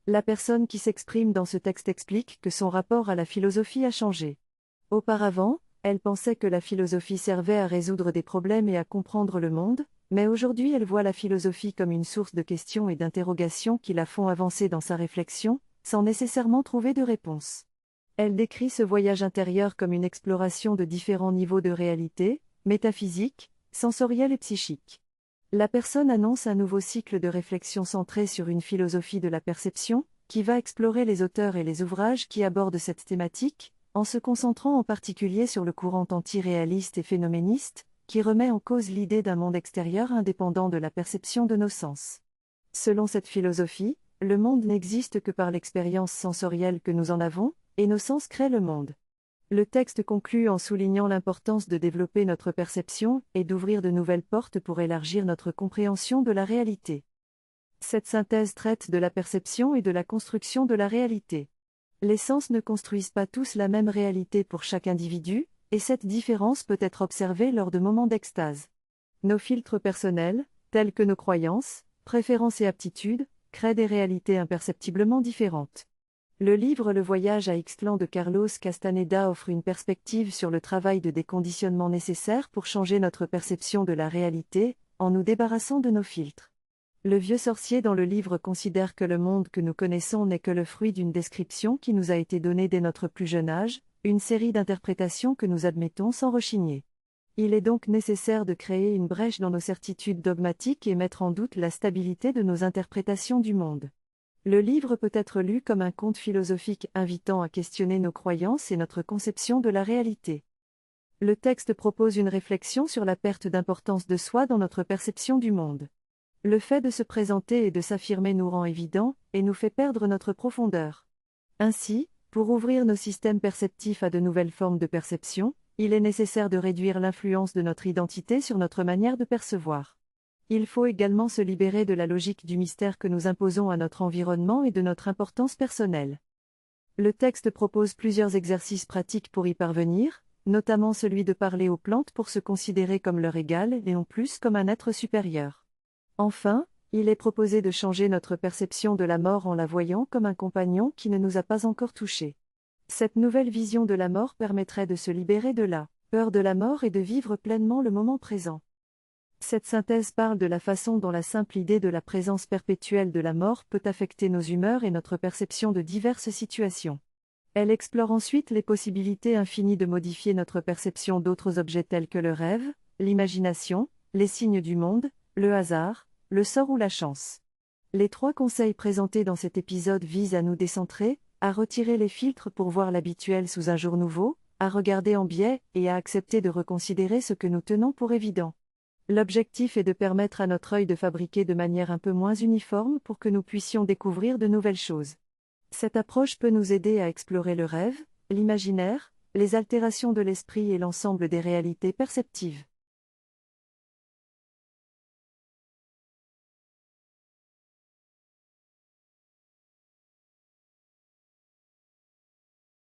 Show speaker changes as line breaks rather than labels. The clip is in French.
La personne qui s'exprime dans ce texte explique que son rapport à la philosophie a changé. Auparavant, elle pensait que la philosophie servait à résoudre des problèmes et à comprendre le monde, mais aujourd'hui elle voit la philosophie comme une source de questions et d'interrogations qui la font avancer dans sa réflexion, sans nécessairement trouver de réponse. Elle décrit ce voyage intérieur comme une exploration de différents niveaux de réalité, métaphysique, sensorielle et psychique. La personne annonce un nouveau cycle de réflexion centré sur une philosophie de la perception, qui va explorer les auteurs et les ouvrages qui abordent cette thématique, en se concentrant en particulier sur le courant anti-réaliste et phénoméniste, qui remet en cause l'idée d'un monde extérieur indépendant de la perception de nos sens. Selon cette philosophie, le monde n'existe que par l'expérience sensorielle que nous en avons, et nos sens créent le monde. Le texte conclut en soulignant l'importance de développer notre perception et d'ouvrir de nouvelles portes pour élargir notre compréhension de la réalité. Cette synthèse traite de la perception et de la construction de la réalité. Les sens ne construisent pas tous la même réalité pour chaque individu, et cette différence peut être observée lors de moments d'extase. Nos filtres personnels, tels que nos croyances, préférences et aptitudes, créent des réalités imperceptiblement différentes. Le livre Le voyage à Ixtlan de Carlos Castaneda offre une perspective sur le travail de déconditionnement nécessaire pour changer notre perception de la réalité, en nous débarrassant de nos filtres. Le vieux sorcier dans le livre considère que le monde que nous connaissons n'est que le fruit d'une description qui nous a été donnée dès notre plus jeune âge, une série d'interprétations que nous admettons sans rechigner. Il est donc nécessaire de créer une brèche dans nos certitudes dogmatiques et mettre en doute la stabilité de nos interprétations du monde. Le livre peut être lu comme un conte philosophique invitant à questionner nos croyances et notre conception de la réalité. Le texte propose une réflexion sur la perte d'importance de soi dans notre perception du monde. Le fait de se présenter et de s'affirmer nous rend évident, et nous fait perdre notre profondeur. Ainsi, pour ouvrir nos systèmes perceptifs à de nouvelles formes de perception, il est nécessaire de réduire l'influence de notre identité sur notre manière de percevoir. Il faut également se libérer de la logique du mystère que nous imposons à notre environnement et de notre importance personnelle. Le texte propose plusieurs exercices pratiques pour y parvenir, notamment celui de parler aux plantes pour se considérer comme leur égal et non plus comme un être supérieur. Enfin, il est proposé de changer notre perception de la mort en la voyant comme un compagnon qui ne nous a pas encore touchés. Cette nouvelle vision de la mort permettrait de se libérer de la peur de la mort et de vivre pleinement le moment présent. Cette synthèse parle de la façon dont la simple idée de la présence perpétuelle de la mort peut affecter nos humeurs et notre perception de diverses situations. Elle explore ensuite les possibilités infinies de modifier notre perception d'autres objets tels que le rêve, l'imagination, les signes du monde, le hasard, le sort ou la chance. Les 3 conseils présentés dans cet épisode visent à nous décentrer, à retirer les filtres pour voir l'habituel sous un jour nouveau, à regarder en biais et à accepter de reconsidérer ce que nous tenons pour évident. L'objectif est de permettre à notre œil de fabriquer de manière un peu moins uniforme pour que nous puissions découvrir de nouvelles choses. Cette approche peut nous aider à explorer le rêve, l'imaginaire, les altérations de l'esprit et l'ensemble des réalités perceptives.